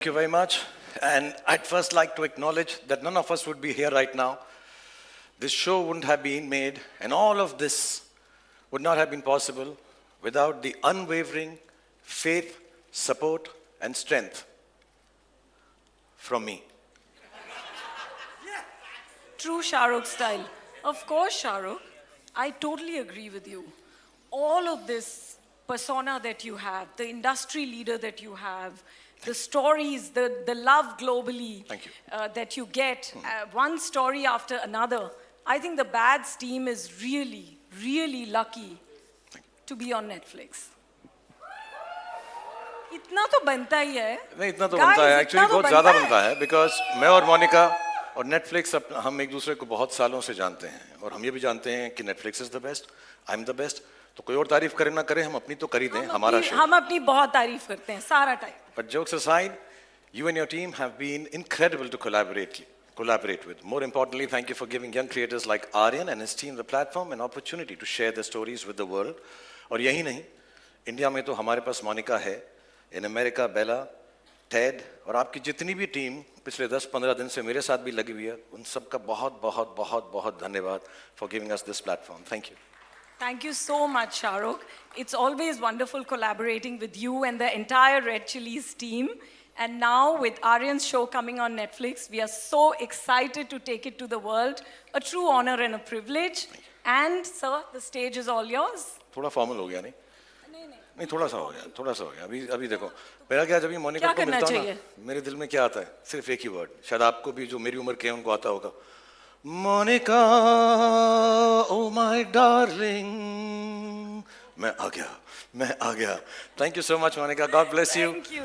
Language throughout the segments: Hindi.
Thank you very much. And I'd first like to acknowledge that none of us would be here right now. This show wouldn't have been made, and all of this would not have been possible without the unwavering faith, support, and strength from me. True Shahrukh style. Of course, Shahrukh. I totally agree with you. All of this persona that you have, the industry leader that you have, the stories, the love globally Thank you. That you get, one story after another. I think the Bads team is really, really lucky to be on Netflix. इतना तो बनता ही है. नहीं इतना तो Guys, बनता है इतना एक्चुअली तो बहुत ज़्यादा बनता बनता है बिकॉज मैं और मोनिका और नेटफ्लिक्स हम एक दूसरे को बहुत सालों से जानते हैं और हम ये भी जानते हैं कि Netflix is the best I am the best तो कोई और तारीफ करे ना करे हम अपनी तो कर ही दें हमारा शो हम अपनी बहुत तारीफ करते हैं सारा time. But jokes aside, you and your team have been incredible to collaborate with. More importantly, thank you for giving young creators like Aryan and his team the platform and opportunity to share their stories with the world. और यही नहीं, इंडिया में तो हमारे पास मोनिका है, in America बेला, टेड और आपकी जितनी भी टीम पिछले 10-15 दिन से मेरे साथ भी लगी हुई है, उन सबका बहुत बहुत बहुत बहुत धन्यवाद for giving us this platform. Thank you. Thank you so much, Shahrukh. It's always wonderful collaborating with you and the entire Red Chillies team. And now with Aryan's show coming on Netflix, we are so excited to take it to the world. A true honor and a privilege. And sir, the stage is all yours. थोड़ा फॉर्मल हो गया नहीं? नहीं थोड़ा सा हो गया अभी देखो मेरा क्या जब ये मोनिका को मिलता हूँ ना मेरे दिल में क्या आता है सिर्फ एक ही वर्ड शायद आपको भी जो मेरी उम्र के हैं उनको आता होगा मोनिका ओ माय डार्लिंग मैं आ गया thank you so much Monica God bless you Thank you.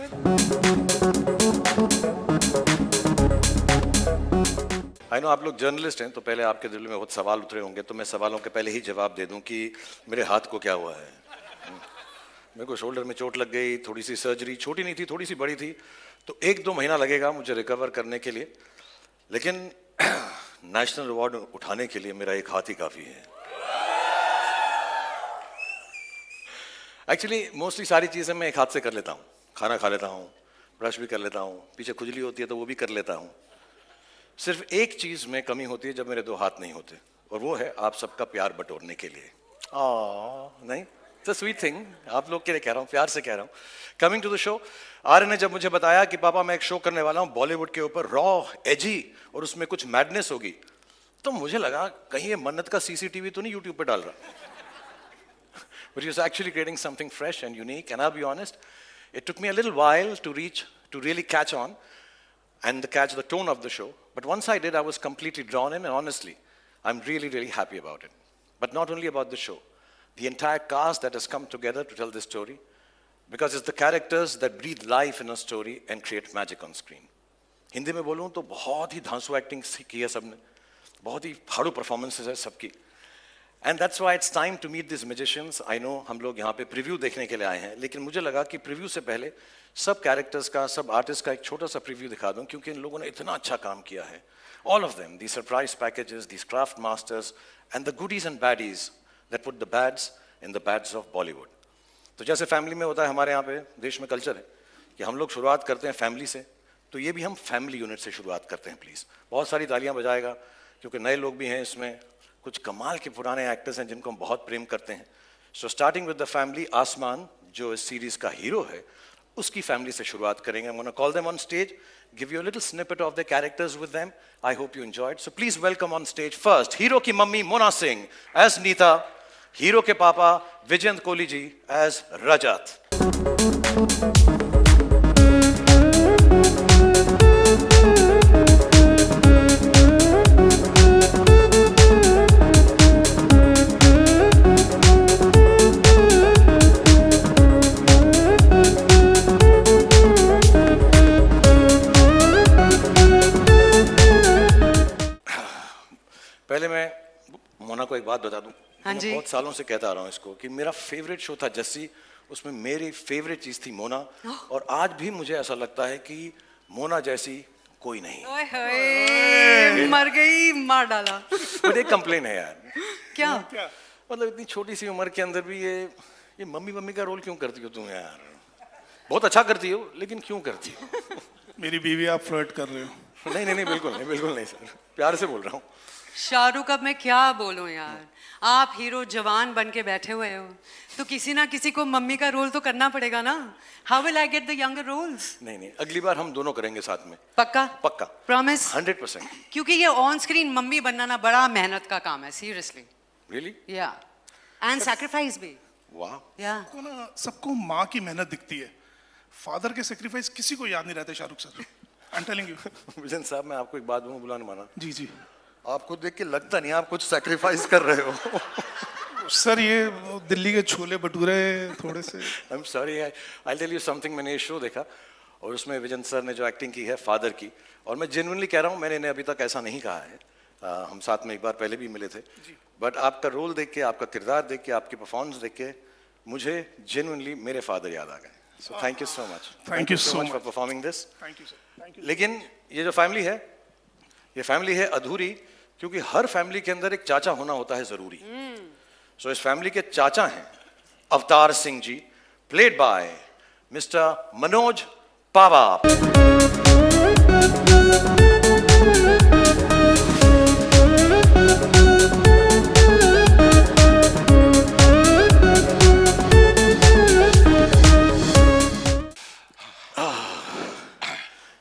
I know आप लोग जर्नलिस्ट हैं तो पहले आपके दिल में बहुत सवाल उतरे होंगे तो मैं सवालों के पहले ही जवाब दे दूं कि मेरे हाथ को क्या हुआ है मेरे को शोल्डर में चोट लग गई थोड़ी सी सर्जरी छोटी नहीं थी थोड़ी सी बड़ी थी तो 1-2 महीना लगेगा मुझे रिकवर करने के लिए लेकिन नेशनल अवार्ड उठाने के लिए मेरा एक हाथ ही काफ़ी है एक्चुअली मोस्टली सारी चीज़ें मैं एक हाथ से कर लेता हूँ खाना खा लेता हूँ ब्रश भी कर लेता हूँ पीछे खुजली होती है तो वो भी कर लेता हूँ सिर्फ एक चीज़ में कमी होती है जब मेरे 2 हाथ नहीं होते और वो है आप सबका प्यार बटोरने के लिए नहीं इट्स अ स्वीट थिंग आप लोग के लिए कह रहा हूँ प्यार से कह रहा हूँ coming to the show Aryan ने जब मुझे बताया कि पापा मैं एक शो करने वाला हूँ बॉलीवुड के ऊपर रॉ एजी और उसमें कुछ मैडनेस होगी तो मुझे लगा कहीं ये मन्नत का सीसीटीवी तो नहीं यूट्यूब पे डाल रहा but he was actually creating something fresh and unique and I'll be honest it took me a little while to really catch on and catch the tone of the show but once I did I was completely drawn in and honestly I'm really happy about it but not only about the show the entire cast that has come together to tell this story because it's the characters that breathe life in a story and create magic on screen Hindi में बोलूँ तो बहुत ही धांसू एक्टिंग की है सबने बहुत ही फाड़ू परफॉर्मेंसेस है सबकी and that's why it's time to meet this magicians I know हम लोग यहाँ पे प्रीव्यू देखने के लिए आए हैं लेकिन मुझे लगा कि प्रीव्यू से पहले सब कैरेक्टर्स का सब आर्टिस्ट का एक छोटा सा प्रीव्यू दिखा दूँ क्योंकि इन लोगों ने इतना अच्छा काम किया है all of them the surprise packages the craft masters and the goodies and baddies that put the bads in the bads of Bollywood तो जैसे फैमिली में होता है हमारे यहाँ पे देश में कल्चर है कि हम लोग शुरुआत करते हैं फैमिली से तो ये भी हम फैमिली यूनिट से शुरुआत करते हैं प्लीज़ बहुत सारी तालियां बजाएगा क्योंकि नए लोग भी हैं इसमें कुछ कमाल के पुराने एक्टर्स हैं जिनको हम बहुत प्रेम करते हैं so starting with the family आसमान जो इस सीरीज़ का हीरो है उसकी फैमिली से शुरुआत करेंगे I'm going to call them on stage give you a little snippet of their characters with them I hope you enjoyed so please welcome on stage first hero की mummy Mona Singh as Neeta hero के पापा विजयंत कोहली जी as रजत पहले मैं मोना को एक बात बता दूं मैं बहुत सालों से कहता आ रहा हूँ इसको कि मेरा फेवरेट शो था जस्सी उसमें मेरी फेवरेट चीज थी मोना और आज भी मुझे ऐसा लगता है कि मोना जैसी कोई नहीं मर गई मार डाला बट एक कंप्लेन है यार क्या मतलब इतनी छोटी सी उम्र के अंदर भी ये मम्मी का रोल क्यों करती हो तुम यार बहुत अच्छा करती हो लेकिन क्यों करती हो मेरी बीवी आप फ्लर्ट कर रहे हो। नहीं नहीं नहीं, बिल्कुल नहीं सर, प्यार से बोल रहा हूँ। शाहरुख, अब मैं क्या बोलूं यार, आप हीरो जवान बन के बैठे हुए हो, तो किसी ना किसी को मम्मी का रोल तो करना पड़ेगा ना। How will I get the younger roles? नहीं, अगली बार हम दोनों करेंगे साथ में। पक्का? पक्का, प्रॉमिस? 100%। क्योंकि ये ऑन स्क्रीन मम्मी बनना ना बड़ा मेहनत का काम है, सीरियसली। रियली? या एंड सैक्रिफाइस भी। वाह। या को ना सबको माँ की मेहनत दिखती है, फादर के सेक्रीफाइस किसी को याद नहीं रहते Shahrukh sir. I am telling you. Vision साहब, मैं आपको एक बात बोलूं, बुला नहीं माना। जी जी आपको देख के लगता नहीं आप कुछ सैक्रिफाइस कर रहे हो। सर, ये दिल्ली के छोले भटूरे थोड़े से। I am sorry, I tell you something. मैंने ये शो देखा और उसमें विजन सर ने जो एक्टिंग की है फादर की, और मैं जेन्युइनली कह रहा हूँ, मैंने इन्हें अभी तक ऐसा नहीं कहा है। हम साथ में एक बार पहले भी मिले थे, बट आपका रोल देख के, आपका किरदार देख के, आपकी परफॉर्मेंस देख के मुझे जेन्युइनली मेरे फादर याद आ गए। So thank you so much. Thank you so for much. Performing this. Thank you sir, thank you. लेकिन ये जो फैमिली है, ये फैमिली है अधूरी, क्योंकि हर फैमिली के अंदर एक चाचा होना होता है जरूरी। सो इस फैमिली के चाचा हैं Avtar Singh ji, played by mister Manoj पावा।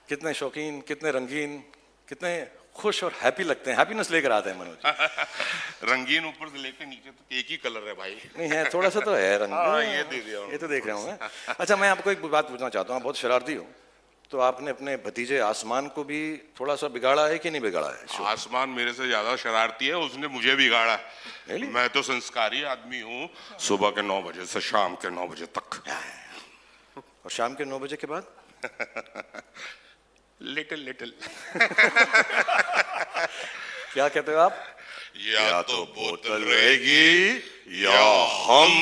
कितने शौकीन, कितने रंगीन, कितने खुश और हैप्पी लगते हैं। हैप्पीनेस लेकर आते हैं मनोज। रंगीन ऊपर से लेकर नीचे तक एक ही कलर है भाई। नहीं है, थोड़ा सा तो है रंग। हाँ, ये दे दिया ये तो देख रहा हूँ मैं। अच्छा, मैं आपको एक बात पूछना चाहता हूँ, आप बहुत शरारती हो, तो आपने अपने भतीजे आसमान को भी थोड़ा सा बिगाड़ा है कि नहीं बिगाड़ा है? आसमान मेरे से ज्यादा शरारती है, उसने मुझे बिगाड़ा। Really? मैं तो संस्कारी आदमी हूँ, सुबह के 9 बजे से शाम के 9 बजे तक। और शाम के 9 बजे के बाद लिटिल लिटिल। क्या कहते हो आप? या तो बोतल रहेगी या हम।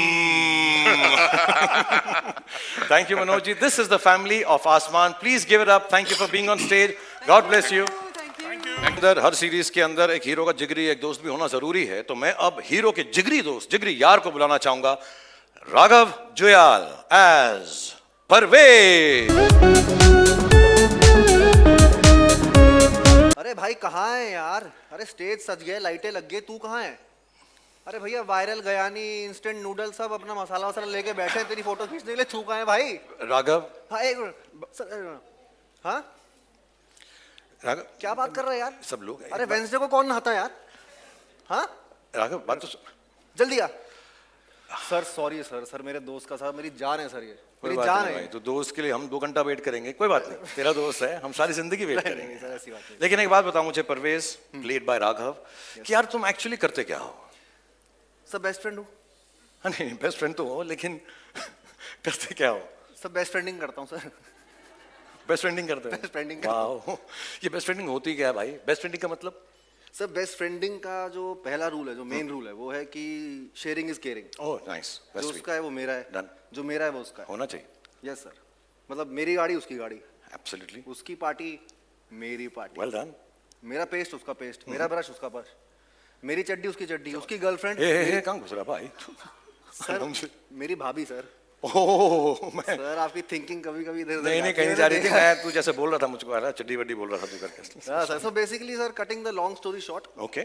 Thank you, Manoj ji. This is the family of Asman. Please give it up. Thank you for being on stage. God bless you. अंदर हर सीरीज के अंदर एक हीरो का जिगरी एक दोस्त भी होना जरूरी है, तो मैं अब हीरो के जिगरी दोस्त, जिगरी यार को बुलाना चाहूंगा, राघव जुयाल एज परवेज। अरे भाई कहाँ है यार? अरे स्टेज सज गया, लाइटें लग गई, तू कहाँ है? अरे भैया वायरल गयानी इंस्टेंट नूडल सब अपना मसाला वसाला लेके बैठे हैं तेरी फोटो खींचने के लिए, तू कहाँ है भाई? राघव, हाँ एक मिनट। हाँ राघव क्या बात कर रहा है यार? सब लोग। अरे वेंसडे को कौन नहाता है यार? हाँ राघव, बात तो जल्दी आ। सर सॉरी सर, सर मेरे दोस्त का साथ मेरी जान है सर, ये कोई मेरी बात जान नहीं है। भाई, तो दोस्त के लिए हम 2 घंटा वेट करेंगे, कोई बात नहीं, तेरा दोस्त है, हम सारी जिंदगी वेट नहीं, करेंगे। सर ऐसी बात नहीं। लेकिन एक बात बताओ मुझे परवेज, प्लेड बाय राघव, कि यार तुम एक्चुअली करते क्या हो? सर बेस्ट फ्रेंड हूँ। हाँ, नहीं बेस्ट फ्रेंड तो हो, लेकिन करते क्या हो? सर बेस्ट फ्रेंडिंग करता हूँ सर। बेस्ट फ्रेंडिंग करते हो? Best friending वाह, ये बेस्ट फ्रेंडिंग होती क्या है भाई? बेस्ट फ्रेंडिंग का मतलब? सर बेस्ट फ्रेंडिंग का जो पहला रूल है, जो मेन रूल है, वो है कि sharing is caring. Oh nice, जो उसका है वो मेरा है, Done. जो मेरा है वो उसका है। होना चाहिए। यस सर, मतलब मेरी गाड़ी उसकी गाड़ी, एब्सोल्युटली, उसकी पार्टी मेरी पार्टी, वेल डन। मेरा पेस्ट उसका पेस्ट, मेरा ब्रश उसका ब्रश, मेरी चड्डी उसकी चड्डी, उसकी गर्लफ्रेंड ए कहाँ घुस रहा भाई? सर मेरी भाभी सर। ओह मैं सर आपकी थिंकिंग कभी कभी इधर नहीं नहीं कहीं जा रही थी, मैं तू जैसे बोल रहा था मुझको आ रहा चड्डी वड्डी बोल रहा था तू करके। हाँ sir, so basically sir cutting the long story short, okay,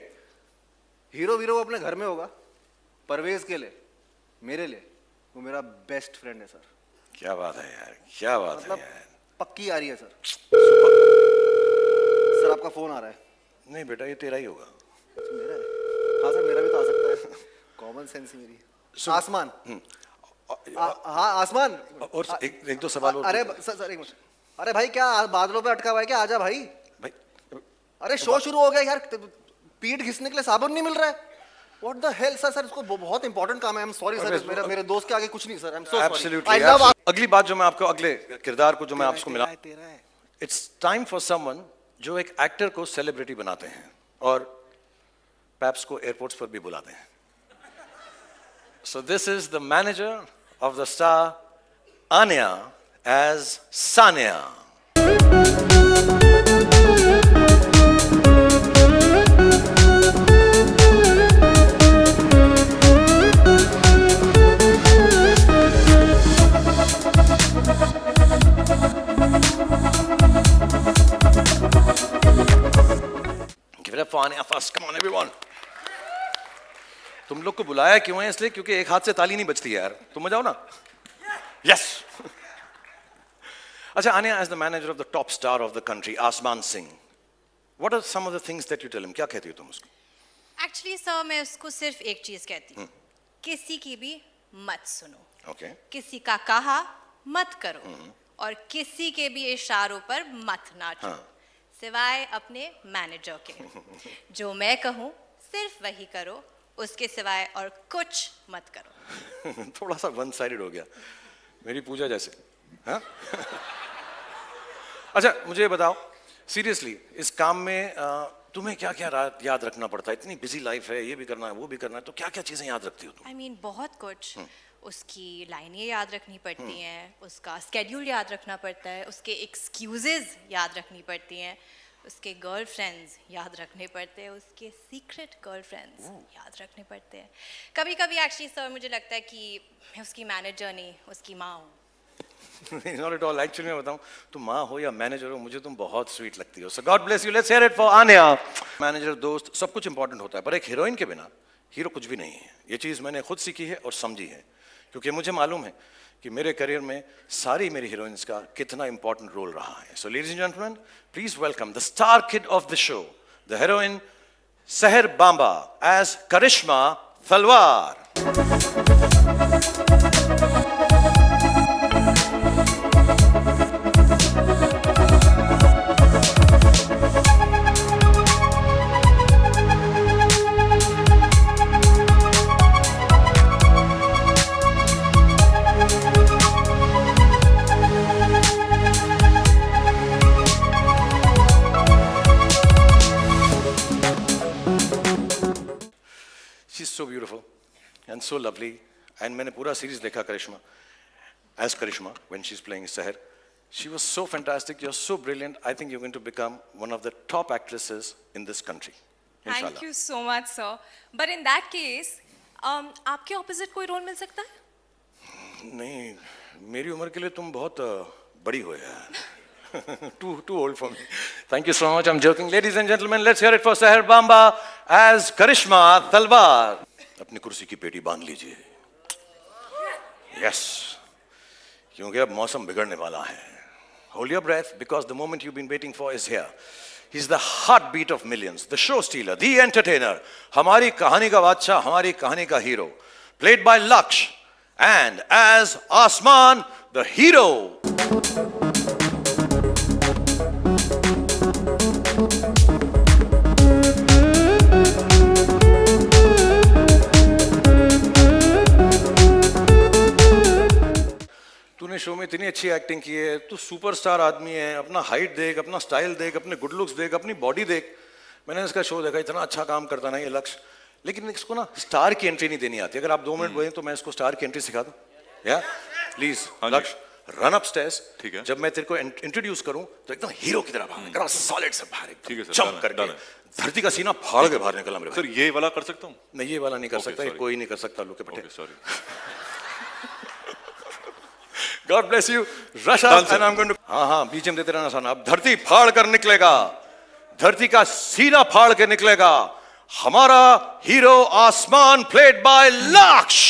hero वीरो अपने घर में होगा, परवेज के लिए, मेरे लिए वो मेरा बेस्ट फ्रेंड है सर। क्या बात है यार, क्या बात है मतलब यार। पक्की आ रही है सर। सर आपका फोन आ रहा है। नहीं बेटा, ये तेरा ही होगा। मेरा है? हाँ सर मेरा भी तो आ सकता है, कॉमन सेंस मेरी। आसमान, हाँ आसमान। और एक दो सवाल और। अरे सर एक मिनट, अरे भाई क्या बादलों पे अटका हुआ है क्या? आजा भाई। भाई अरे शो शुरू हो गया यार, पीठ घिसने के लिए साबुन नहीं मिल रहा है। What the hell सर, इसको बहुत इंपॉर्टेंट काम है। आई एम सॉरी सर, मेरे दोस्त के आगे कुछ नहीं sir, I am so sorry. Absolutely. अगली बात जो मैं आपको, अगले किरदार को जो मैं आपको मिला, इट्स टाइम फॉर समवन जो एक एक्टर को सेलिब्रिटी बनाते हैं और पैप्स को एयरपोर्ट्स पर भी बुलाते हैं। So this is the manager of the star Anya as Sania. up for Anya first. Come on, everyone. तुम लोग को बुलाया क्यों है? इसलिए क्योंकि एक हाथ से ताली नहीं बजती है यार. तुम बजाओ ना. Yes. अच्छा, Anya, as the manager of the top star of the country, Asman Singh, what are some of the things that you tell him? क्या कहती हो तुम उसको? एक्चुअली सर मैं उसको सिर्फ एक चीज कहती हूँ, किसी की भी मत सुनो, Okay. किसी का कहा मत करो और किसी के भी इशारों पर मत नाचो, सिवाय अपने मैनेजर के. जो मैं कहूँ सिर्फ वही करो, उसके सिवाय और कुछ मत करो. थोड़ा सा वन साइडेड हो गया, मेरी पूजा जैसे. हाँ? अच्छा, मुझे ये बताओ, सीरियसली इस काम में तुम्हें क्या क्या याद रखना पड़ता है? इतनी बिजी लाइफ है, ये भी करना है, वो भी करना है, तो क्या क्या चीजें याद रखती हो तुम? आई मीन बहुत कुछ. उसकी लाइनें याद रखनी पड़ती हैं, उसका स्केड्यूल याद रखना पड़ता है, उसके एक्सक्यूजेज याद रखनी पड़ती हैं, उसके गर्लफ्रेंड्स याद रखने पड़ते हैं, उसके सीक्रेट गर्लफ्रेंड्स याद रखने पड़ते हैं. कभी कभी एक्चुअली सर मुझे लगता है कि मैं उसकी मैनेजर नहीं, उसकी माँ हूँ. Not at all. Actually मैं बताऊं, तुम माँ हो या मैनेजर हो, मुझे तुम बहुत स्वीट लगती हो. So God bless you. Let's hear it for Anya. Manager, दोस्त, सब कुछ इंपॉर्टेंट होता है, पर एक हीरोइन के बिना हीरो कुछ भी नहीं है. ये चीज़ मैंने खुद सीखी है और समझी है, क्योंकि मुझे मालूम है कि मेरे करियर में सारी मेरी हीरोइंस का कितना इंपॉर्टेंट रोल रहा है. So ladies and gentlemen, please welcome the star kid of the show, the heroine Seher Bamba as Karishma Talwar. She's so beautiful and so lovely. And मैंने पूरा सीरीज देखा करिश्मा, as Karishma when she's playing Seher. She was so fantastic. You're so brilliant. I think you're going to become one of the top actresses in this country. Thank Inshallah. you so much, sir. But in that case, आपके opposite कोई रोल मिल सकता है? नहीं, मेरी उम्र के लिए तुम बहुत बड़ी हो यार. Too old for me. Thank you so much. I'm joking. Ladies and gentlemen, let's hear it for Seher Bamba as Karishma Talwar. अपनी कुर्सी की पेटी बांध लीजिए. Yes. क्योंकि अब मौसम बिगड़ने वाला है. Hold your breath, because the moment you've been waiting for is here. He's the heartbeat of millions, the show stealer, the entertainer. हमारी कहानी का बादशाह, हमारी कहानी का hero. Played by Laksh, and as Asman, the hero. तूने शो में इतनी अच्छी एक्टिंग की है, तू सुपरस्टार आदमी है. अपना हाइट देख, अपना स्टाइल देख, अपने गुड लुक्स देख, अपनी बॉडी देख. मैंने इसका शो देखा, इतना अच्छा काम करता ना ये लक्ष्य, लेकिन इसको ना स्टार की एंट्री नहीं देनी आती. अगर आप 2 मिनट बोले तो मैं इसको स्टार की एंट्री सिखा दूं. या प्लीज लक्ष्य, रन अप स्टेयर्स. ठीक है. जब मैं तेरे को इंट्रोड्यूस करूं तो एकदम हीरो की तरह भाग, एकदम सॉलिड से बाहर, ठीक है सर, जंप करके धरती का सीना फाड़ के बाहर निकला मेरे. सर ये वाला कर सकता हूँ? नहीं, ये वाला नहीं कर Okay, सकता, ये sorry. कोई नहीं कर सकता. लोग के पटे. Okay, sorry. God bless you. Rush up and I'm going to. हाँ, बीच में देते रहना साना. अब धरती फाड़ कर निकलेगा, धरती का सीना फाड़ के निकलेगा हमारा हीरो आसमान, played by Laksh.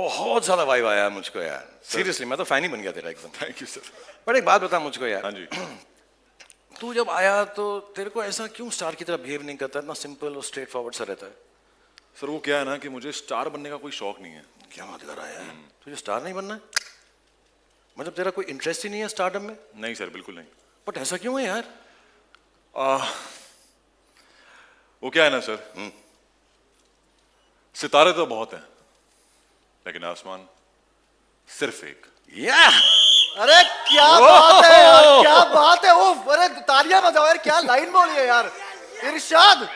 बहुत ज्यादा वाइब आया मुझको यार. सीरियसली मैं तो फैन ही बन गया तेरा एकदम. Thank you sir. पर एक बात बता मुझको यार. हाँ जी. तू जब आया तो तेरे को ऐसा क्यों स्टार की तरह बिहेव नहीं करता? इतना सिंपल और स्ट्रेट फॉरवर्ड सा रहता है. सर वो क्या है ना कि मुझे स्टार बनने का कोई शौक नहीं है. क्या बात कर रहा है यार? तुझे स्टार नहीं बनना है? मतलब तेरा कोई इंटरेस्ट ही नहीं है स्टारडम में? नहीं सर, बिल्कुल नहीं. बट ऐसा क्यों है यार? वो क्या है ना सर, सितारे तो बहुत हैं, लेकिन आसमान सिर्फ एक. या अरे क्या बात है यार, क्या बात है. ओ अरे तालियां बजाओ यार, क्या लाइन बोली है यार. इरशाद.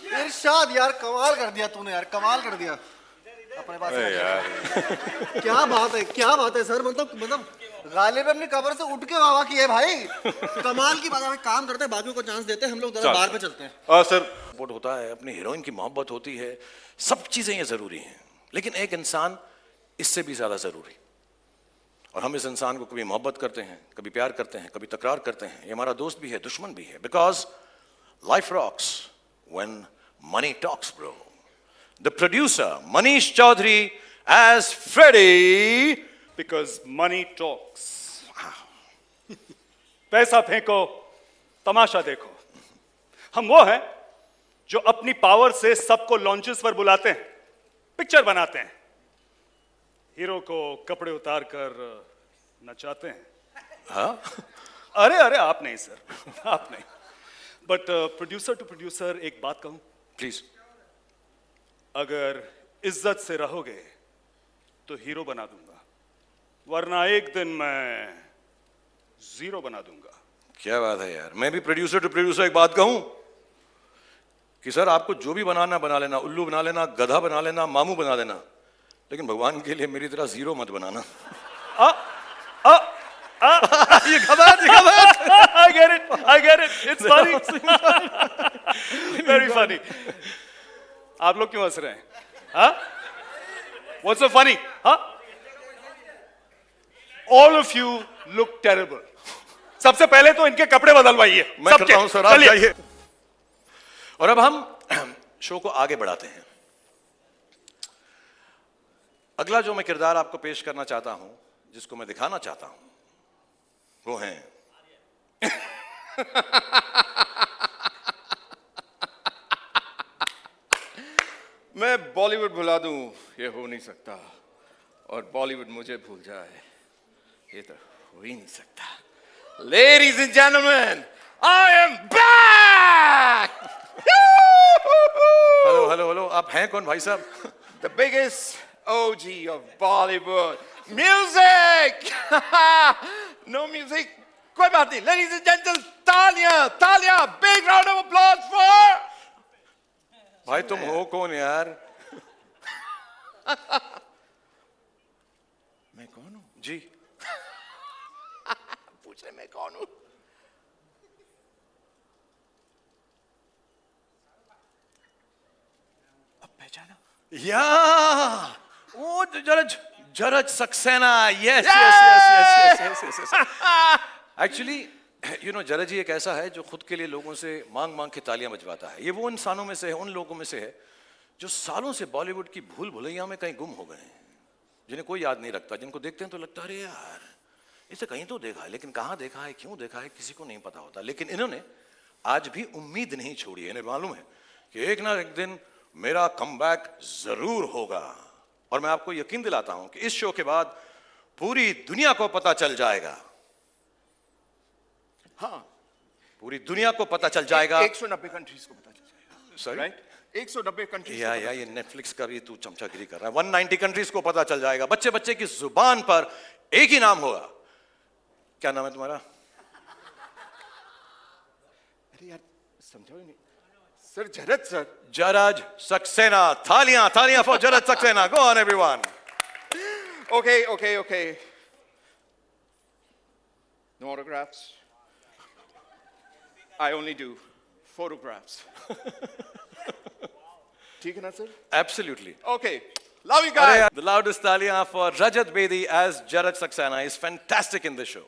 इरशाद यार, कमाल कर दिया तूने यार, कमाल कर दिया अपने पास। क्या बात है सर, मतलब गालिब अपनी कब्र से उठ के वाह की है भाई, कमाल की बात है। काम करते हैं, बाकियों को चांस देते हैं, हम लोग जरा बाहर पे चलते हैं। सर सपोर्ट होता है, अपनी हीरोइन की मोहब्बत होती है, सब चीजें ये जरूरी हैं, लेकिन एक इंसान इससे भी ज्यादा जरूरी। और हम इस इंसान को कभी मोहब्बत करते हैं, कभी प्यार करते हैं, कभी तकरार करते हैं। ये हमारा दोस्त भी है, दुश्मन भी है, because life rocks when money talks bro. The producer Manish Chaudhary as Freddie, because money talks. पैसा फेंको, तमाशा देखो। हम वो हैं जो अपनी पावर से सबको लॉन्चेस पर बुलाते हैं, पिक्चर बनाते हैं, हीरो को कपड़े उतार कर नचाते हैं। हाँ, अरे अरे आप नहीं सर, आप नहीं। बट प्रोड्यूसर टू प्रोड्यूसर एक बात कहूं, प्लीज। अगर इज्जत से रहोगे तो हीरो बना दूंगा, वरना एक दिन मैं जीरो बना दूंगा। क्या बात है यार। मैं भी प्रोड्यूसर टू प्रोड्यूसर एक बात कहूं कि सर आपको जो भी बनाना बना लेना, उल्लू बना लेना, गधा बना लेना, मामू बना देना, लेकिन भगवान के लिए मेरी तरह जीरो मत बनाना। ये खबर I get it, it's funny, very funny। आप लोग क्यों हंस रहे हैं? हाँ? What's so funny? हाँ? All of you look terrible। सबसे पहले तो इनके कपड़े बदलवाइए। मैं करता हूं सर, आप जाइए। और अब हम शो को आगे बढ़ाते हैं। अगला जो मैं किरदार आपको पेश करना चाहता हूं, जिसको मैं दिखाना चाहता हूं, वो है मैं बॉलीवुड भुला दूं, ये हो नहीं सकता, और बॉलीवुड मुझे भूल जाए, ये तो हो ही नहीं सकता। Ladies and gentlemen, I am back! Hello hello hello, आप हैं कौन भाई साहब? The biggest OG of Bollywood. Music! No music? कोई बात नहीं। Ladies and gentlemen, तालियां, big round of applause for... भाई तुम हो कौन यार? मैं कौन हूँ? जी पूछ रहे मैं कौन हूँ? अब पहचाना? या oh George Saxena. Yes. Actually you know, George ji एक ऐसा है जो खुद के लिए लोगों से मांग मांग के तालियां बजवाता है। ये वो इंसानों में से है, उन लोगों में से है जो सालों से बॉलीवुड की भूल भुलैया में कहीं गुम हो गए हैं, जिन्हें कोई याद नहीं रखता, जिनको देखते हैं तो लगता है अरे यार इसे कहीं तो देखा है, लेकिन कहाँ देखा है, क्यों देखा है, किसी को नहीं पता होता। लेकिन इन्होंने आज भी उम्मीद नहीं छोड़ी है। इन्हें मालूम है कि एक ना एक दिन मेरा कमबैक जरूर होगा। और मैं आपको यकीन दिलाता हूं कि इस शो के बाद पूरी दुनिया को पता चल जाएगा। हाँ, पूरी दुनिया को पता चल जाएगा। 190 कंट्रीज को पता चल जाएगा। Sorry, right? 190 कंट्रीज। या ये नेटफ्लिक्स का भी तू चमचागिरी कर रहा है। 190 कंट्रीज को पता चल जाएगा। बच्चे बच्चे की जुबान पर एक ही नाम होगा। क्या नाम है तुम्हारा? अरे यार समझो नहीं sir. George sir. George Saxena. तालियां for George Saxena. Go on everyone. Okay. No autographs. I only do photographs. ठीक है ना sir? Absolutely. Okay. Love you guys. The loudest talia for Rajat Bedi as Jaraj Saxena is fantastic in this show.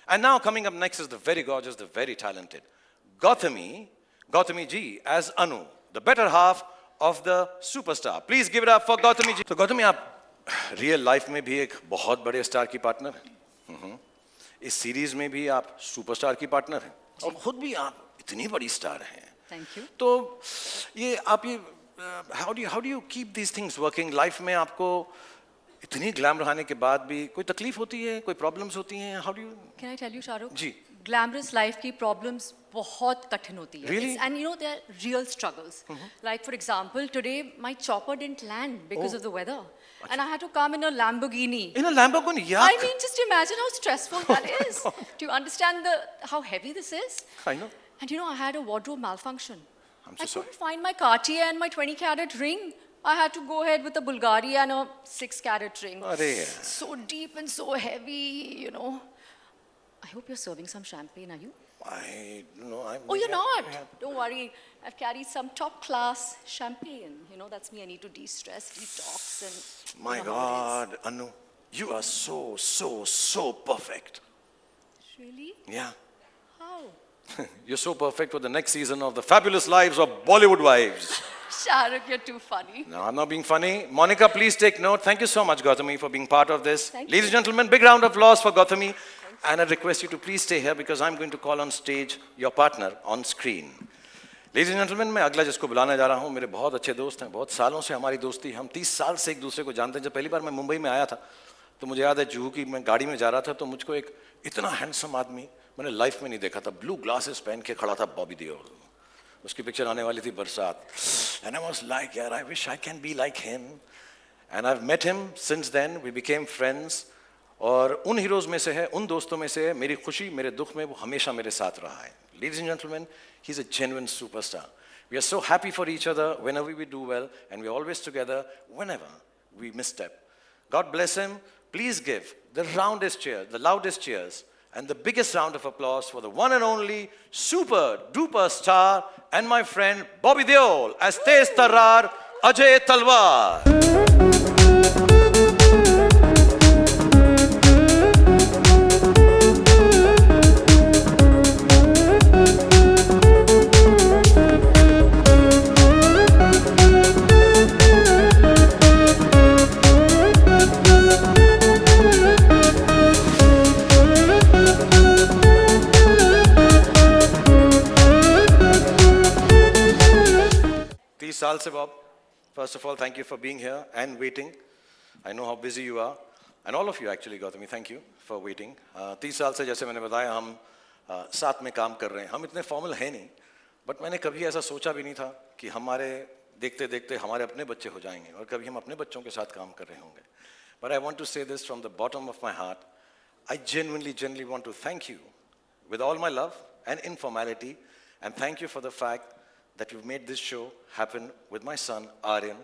And now coming up next is the very gorgeous, the very talented Gautami ji as Anu, the better half of the superstar. Please give it up for Gautami ji. So Gautami, आप रियल लाइफ में भी एक बहुत बड़े स्टार की पार्टनर हैं। इस सीरीज में भी आप सुपरस्टार की पार्टनर हैं, और खुद भी आप इतनी बड़ी स्टार हैं। Thank you. तो ये आप ये how do you keep these things working? Life में आपको इतनी ग्लैमर आने के बाद भी कोई तकलीफ होती है, कोई प्रॉब्लम्स होती हैं? How do you? Can I tell you, Shahrukh? जी। Glamorous life की problems बहुत कठिन होती है. Really? And you know, there are real struggles. Like for example, today my chopper didn't land because of the weather. And I had to come in a Lamborghini. In a Lamborghini? Yuck. I mean, just imagine how stressful that is. Do you understand how heavy this is? I know. And you know, I had a wardrobe malfunction. I'm I so sorry. couldn't find my Cartier and my 20-carat ring. I had to go ahead with a Bulgari and a 6-carat ring. अरे So deep and so heavy, you know. I hope you're serving some champagne, are you? I no, I'm. Oh, you're not? Don't worry. I've carried some top-class champagne. You know, that's me. I need to de-stress, detox, and... My you know how it God, Anu, you are so perfect. is. Really? Yeah. How? You're so perfect for the next season of The Fabulous Lives of Bollywood Wives. Shahrukh, you're too funny. No, I'm not being funny. Monica, please take note. Thank you so much, Gautami, for being part of this. Thank Ladies you. and gentlemen, big round of applause for Gautami. And I request you to please stay here because I'm going to call on stage your partner on screen. Ladies and gentlemen, मैं अगला जिसको बुलाने जा रहा हूँ मेरे बहुत अच्छे दोस्त हैं, बहुत सालों से हमारी दोस्ती, हम 30 साल से एक दूसरे को जानते हैं. जब पहली बार मैं मुंबई में आया था तो मुझे याद है जुहू की मैं गाड़ी में जा रहा था तो मुझको एक इतना हैंडसम आदमी मैंने लाइफ में नहीं देखा था. ब्लू ग्लासेस पहन के खड़ा था बॉबी देओल. उसकी पिक्चर आने वाली थी बरसात. एंड आई वाज लाइक यार I wish I can be like him. And I have met him since then. We became friends. और उन हीरोज में से है, उन दोस्तों में से है, मेरी खुशी मेरे दुख में वो हमेशा मेरे साथ रहा है. Ladies and gentlemen, he's a genuine superstar. We are so happy for each other whenever we do well, and we're always together whenever we misstep. God bless him. Please give the roundest cheer, the loudest cheers, and the biggest round of applause for the one and only super duper star and my friend Bobby Deol as Tez Tarrar Ajay Talwar. 30 साल से Bob. First of all, thank you for being here and waiting. I know how busy you are. And all of you actually, Gautami, thank you for waiting. 30 साल से जैसे मैंने बताया हम साथ में काम कर रहे हैं. हम इतने फॉर्मल हैं नहीं, बट मैंने कभी ऐसा सोचा भी नहीं था कि हमारे देखते देखते हमारे अपने बच्चे हो जाएंगे और कभी हम अपने बच्चों के साथ काम कर रहे होंगे. But I want to say this from the bottom of my heart. I genuinely want to thank you with all my love and informality, and thank you for the fact that you've made this show happen with my son, Aryan,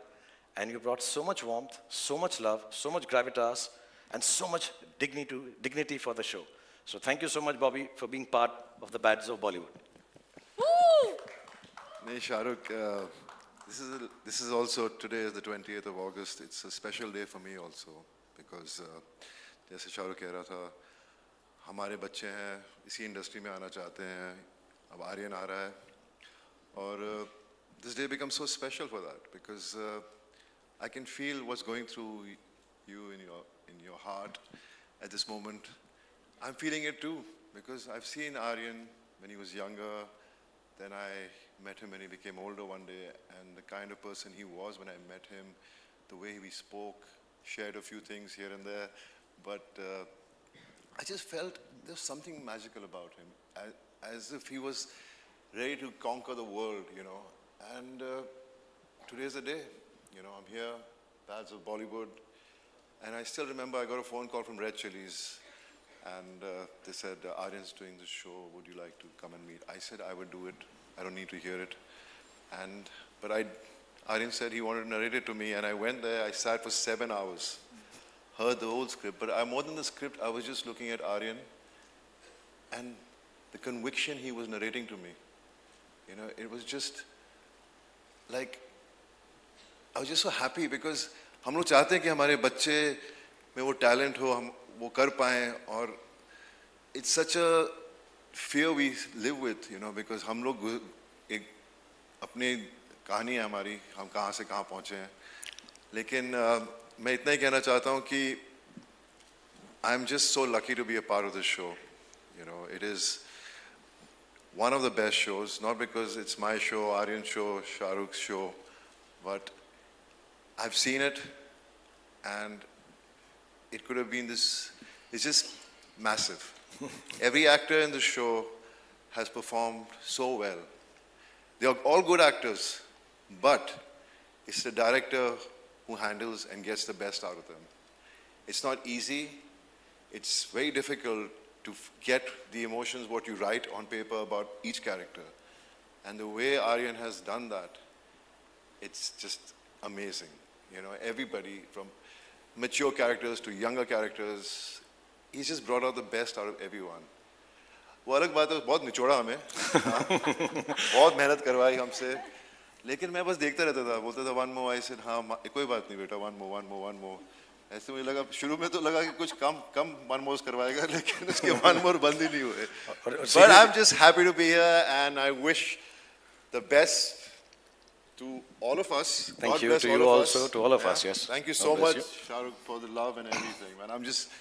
and you brought so much warmth, so much love, so much gravitas, and so much dignity for the show. So thank you so much, Bobby, for being part of the Bads of Bollywood. Woo! Nee, Shahrukh, this is also, today is the 20th of August. It's a special day for me also because जैसे शाहरुख कह रहा था, हमारे बच्चे हैं, इसी इंडस्ट्री में आना चाहते हैं, अब आर्यन आ रहा है और this day becomes so special for that because I can feel what's going through you in your heart at this moment. I'm feeling it too because I've seen Aryan when he was younger, then I met him when he became older one day, and the kind of person he was when I met him, the way we spoke, shared a few things here and there, but I just felt there's something magical about him, as if he was ready to conquer the world, you know. And today's the day, you know, I'm here, Bads of Bollywood, and I still remember I got a phone call from Red Chillies, and they said, Aryan's doing this show, would you like to come and meet? I said I would do it, I don't need to hear it. But Aryan said he wanted to narrate it to me, and I went there, I sat for 7 hours, heard the whole script, but more than the script, I was just looking at Aryan, and the conviction he was narrating to me. You know, it was just like, I was just so happy because हम लोग चाहते हैं कि हमारे बच्चे में वो talent हो, हम वो कर पाएं, और it's such a fear we live with, you know, because हम लोग एक अपनी कहानी है हमारी, हम कहाँ से कहाँ पहुँचे हैं, लेकिन मैं इतना ही कहना चाहता हूँ कि I'm just so lucky to be a part of this show. You know, it is one of the best shows, not because it's my show, Aryan's show, Shahrukh's show, but I've seen it and it could have been this, it's just massive. Every actor in the show has performed so well. They are all good actors, but it's the director who handles and gets the best out of them. It's not easy. It's very difficult to get the emotions, what you write on paper about each character. And the way Aryan has done that, it's just amazing. You know, everybody from mature characters to younger characters, he's just brought out the best out of everyone. वो अलग बात है, बहुत निचोड़ा हमें, हाँ, बहुत मेहनत करवाई हमसे, लेकिन मैं बस देखता रहता था, बोलता था one more, I said हाँ कोई बात नहीं बेटा, one more. ऐसे मुझे लगा, शुरू में तो लगा कि कुछ कम one more करवाएगा, लेकिन उसके one more बंद ही नहीं हुए. But I'm just happy to be here and I wish the best to all of us. Thank God you, bless to all you of also, us. to all of Yeah. us, yes. Thank you God so bless much, Shah Rukh, for the love and everything, man. I'm just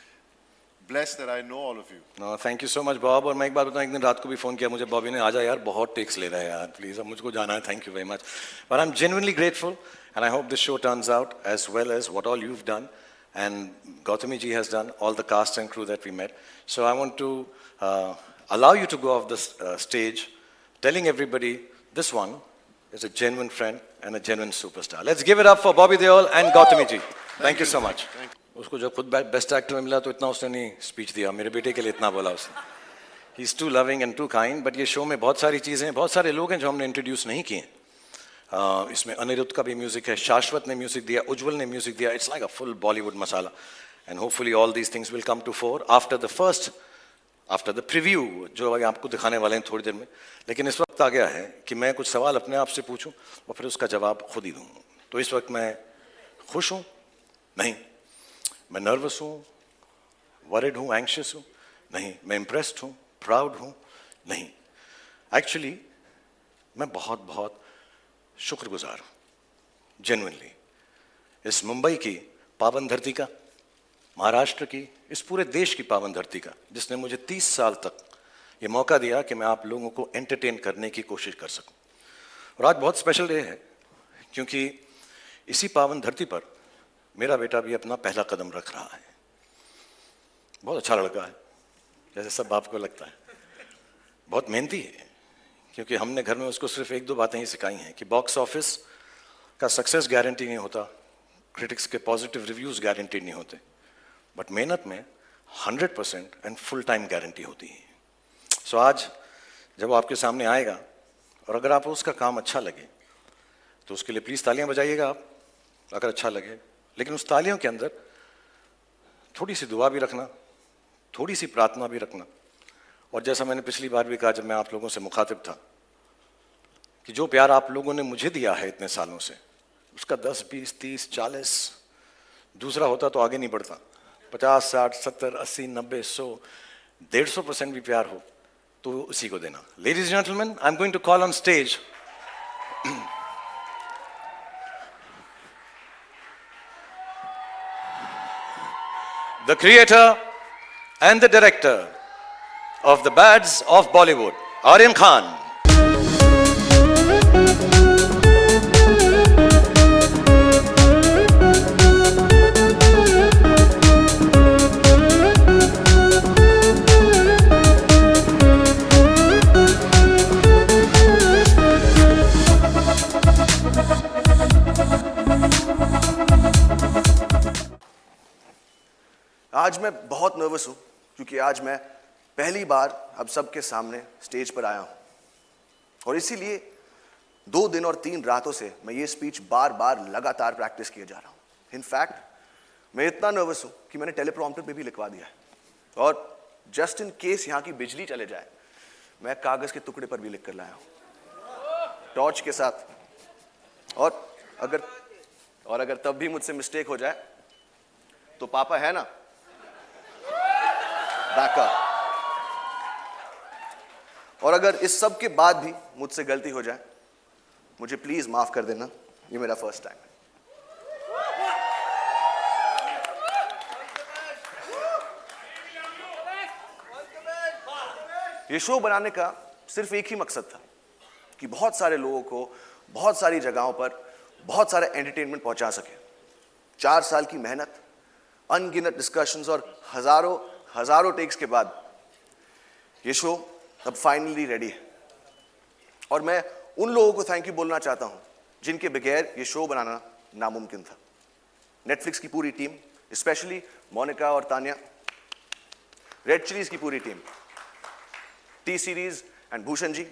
blessed that I know all of you. No, thank you so much, Bob. और मैं एक बात बताऊं, एक दिन रात को भी फोन किया मुझे बॉबी ने, आजा यार बहुत टेक्स ले रहा है यार, प्लीज अब मुझको जाना है, thank you very much. But I'm genuinely grateful and I hope this show turns out as well as what all you've done and Gautami ji has done, all the cast and crew that we met. So I want to allow you to go off the stage telling everybody this one is a genuine friend and a genuine superstar. Let's give it up for Bobby Deol and Gautami ji. Thank you so much. उसको जब खुद बेस्ट एक्टर में मिला तो इतना उसने नहीं स्पीच दिया, मेरे बेटे के लिए इतना बोला उसने. He is too loving and too kind. But ये शो में बहुत सारी चीज़ें हैं, बहुत सारे लोग हैं जो हमने इंट्रोड्यूस नहीं किए. इसमें अनिरुद्ध का भी म्यूजिक है, शाश्वत ने म्यूजिक दिया, उज्जवल ने म्यूजिक दिया. It's like a full Bollywood masala and hopefully all these things will come to fore after the preview जो अभी आपको दिखाने वाले हैं थोड़ी देर में. लेकिन इस वक्त आ गया है कि मैं कुछ सवाल अपने आप से पूछूं और फिर उसका जवाब खुद ही दूं. तो इस वक्त मैं खुश हूं? नहीं. मैं नर्वस हूँ, वरिड हूँ, एंग्शियस हूँ? नहीं. मैं इम्प्रेस्ड हूँ, प्राउड हूँ? नहीं. एक्चुअली मैं बहुत बहुत शुक्रगुजार हूँ, जेन्युइनली, इस मुंबई की पावन धरती का, महाराष्ट्र की, इस पूरे देश की पावन धरती का, जिसने मुझे 30 साल तक ये मौका दिया कि मैं आप लोगों को एंटरटेन करने की कोशिश कर सकूं. और आज बहुत स्पेशल डे है क्योंकि इसी पावन धरती पर मेरा बेटा भी अपना पहला कदम रख रहा है. बहुत अच्छा लड़का है, जैसे सब बाप को लगता है. बहुत मेहनती है क्योंकि हमने घर में उसको सिर्फ 1-2 बातें ही सिखाई हैं कि बॉक्स ऑफिस का सक्सेस गारंटी नहीं होता, क्रिटिक्स के पॉजिटिव रिव्यूज़ गारंटी नहीं होते, बट मेहनत में 100% एंड फुल टाइम गारंटी होती है. सो आज जब वो आपके सामने आएगा और अगर आपको उसका काम अच्छा लगे तो उसके लिए प्लीज़ तालियां बजाइएगा आप, अगर अच्छा लगे. लेकिन उस तालियों के अंदर थोड़ी सी दुआ भी रखना, थोड़ी सी प्रार्थना भी रखना. और जैसा मैंने पिछली बार भी कहा जब मैं आप लोगों से मुखातिब था कि जो प्यार आप लोगों ने मुझे दिया है इतने सालों से, उसका 10, 20, 30, 40 दूसरा होता तो आगे नहीं बढ़ता. 50, 60, 70, 80, 90, 100, 150% भी प्यार हो तो उसी को देना. Ladies and gentleman, I am going to call on stage the creator and the director of the Bads of Bollywood, Aryan Khan. आज मैं बहुत नर्वस हूँ क्योंकि आज मैं पहली बार अब सबके सामने स्टेज पर आया हूँ और इसीलिए 2 दिन और 3 रातों से मैं ये स्पीच बार बार लगातार प्रैक्टिस किए जा रहा हूँ. इनफैक्ट मैं इतना नर्वस हूँ कि मैंने टेलीप्रॉम्प्टर पे भी लिखवा दिया है और जस्ट इन केस यहाँ की बिजली चले जाए मैं कागज़ के टुकड़े पर भी लिख कर लाया हूँ टॉर्च के साथ. और अगर तब भी मुझसे मिस्टेक हो जाए तो पापा है ना बैकअप. और अगर इस सब के बाद भी मुझसे गलती हो जाए मुझे प्लीज माफ कर देना, ये मेरा फर्स्ट टाइम है. ये शो बनाने का सिर्फ एक ही मकसद था कि बहुत सारे लोगों को बहुत सारी जगहों पर बहुत सारा एंटरटेनमेंट पहुंचा सके. 4 साल की मेहनत, अनगिनत डिस्कशंस और हजारों टेक्स के बाद ये शो अब फाइनली रेडी है. और मैं उन लोगों को थैंक यू बोलना चाहता हूं जिनके बगैर ये शो बनाना नामुमकिन था. नेटफ्लिक्स की पूरी टीम, स्पेशली मोनिका और तानिया, रेड चिलीज की पूरी team, T Series and Bhushan ji,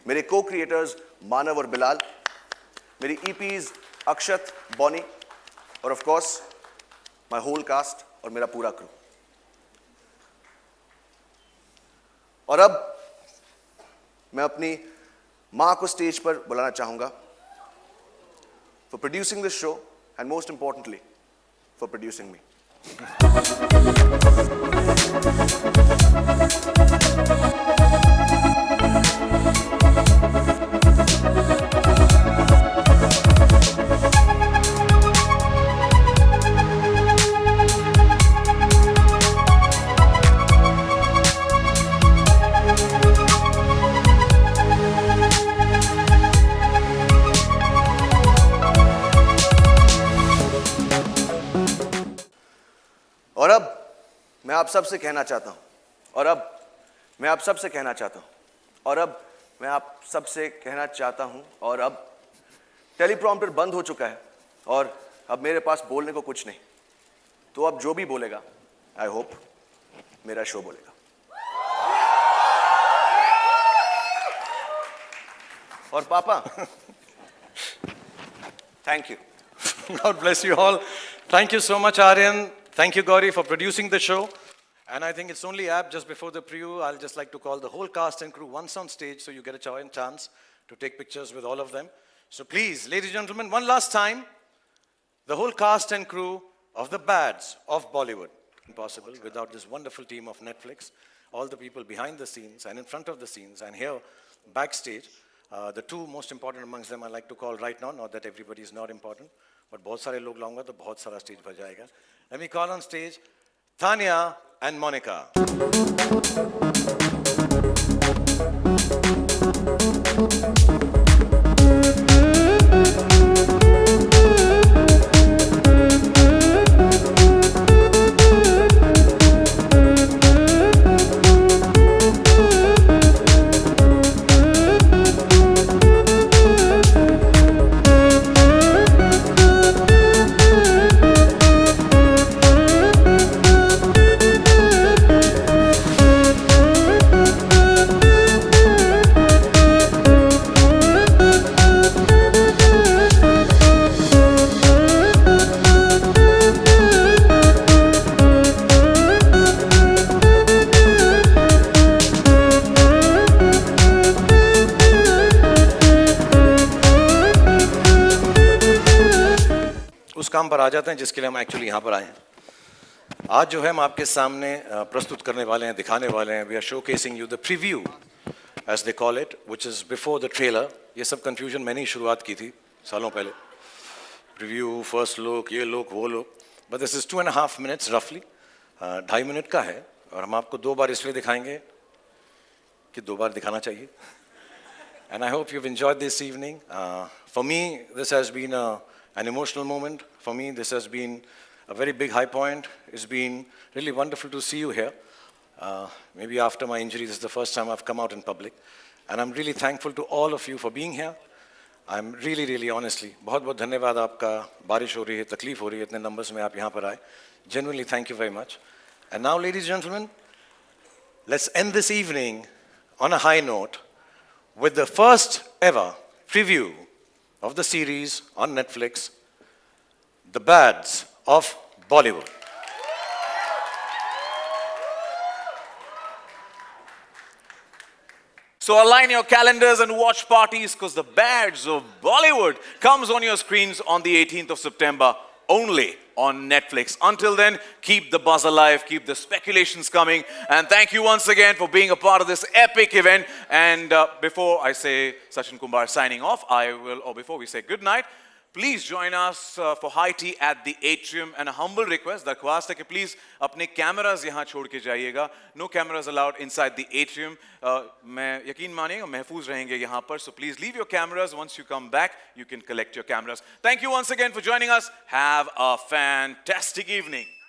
मेरे को क्रिएटर्स मानव और बिलाल, मेरी ईपीज अक्षत, बॉनी और of course my whole cast और मेरा पूरा क्रू। और अब मैं अपनी मां को स्टेज पर बुलाना चाहूंगा for producing this show and most importantly for producing me. और अब मैं आप सबसे कहना चाहता हूं, और अब मैं आप सबसे कहना चाहता हूं, और अब मैं आप सबसे कहना चाहता हूं, और अब टेलीप्रॉम्प्टर बंद हो चुका है और अब मेरे पास बोलने को कुछ नहीं। तो अब जो भी बोलेगा, आई होप मेरा शो बोलेगा। और पापा, thank you. God bless you all. Thank you so much, Aryan. Thank you, Gauri, for producing the show. And I think it's only apt, just before the preview, I'll just like to call the whole cast and crew once on stage so you get a chance to take pictures with all of them. So please, ladies and gentlemen, one last time, the whole cast and crew of the Bads of Bollywood. Impossible without this wonderful team of Netflix, all the people behind the scenes and in front of the scenes and here backstage. The two most important amongst them I like to call right now, not that everybody is not important, but बहुत सारे लोग लाऊंगा तो बहुत सारा stage भर जाएगा. Let me call on stage Tanya and Monica. उस काम पर आ जाते हैं जिसके लिए हम एक्चुअली यहाँ पर आए हैं। आज जो है हम आपके सामने प्रस्तुत करने वाले हैं, दिखाने वाले हैं, we are showcasing you the preview as they call it, which is before the trailer. ये सब कंफ्यूजन मैंने ही शुरुआत की थी सालों पहले, प्रीव्यू, फर्स्ट लुक, ये लुक, वो look, but this is 2.5 minutes रफली, 2.5 मिनट का है और हम आपको 2 बार इसलिए दिखाएंगे कि 2 बार दिखाना चाहिए। And I hope you've enjoyed this evening. For me, this has been an emotional moment. For me, this has been a very big high point. It's been really wonderful to see you here. Maybe after my injury, this is the first time I've come out in public. And I'm really thankful to all of you for being here. I'm really, really honestly, बहुत बहुत धन्यवाद आपका। बारिश हो रही है, तकलीफ हो रही है, इतने numbers में आप यहाँ पर आए। Genuinely, thank you very much. And now, ladies and gentlemen, let's end this evening on a high note with the first ever preview of the series on Netflix, The Bads of Bollywood. So align your calendars and watch parties because The Bads of Bollywood comes on your screens on the 18th of September only on Netflix. Until then, keep the buzz alive, keep the speculations coming, and thank you once again for being a part of this epic event. And before I say Sachin Kumar signing off, before we say good night, please join us for high tea at the atrium, and a humble request, darkhwast hai ki please apne cameras yahan chhod ke jaiyega. No cameras allowed inside the atrium. Main yakin maniyega mahfoos rahenge yahan par, so please leave your cameras. Once you come back, you can collect your cameras. Thank you once again for joining us. Have a fantastic evening.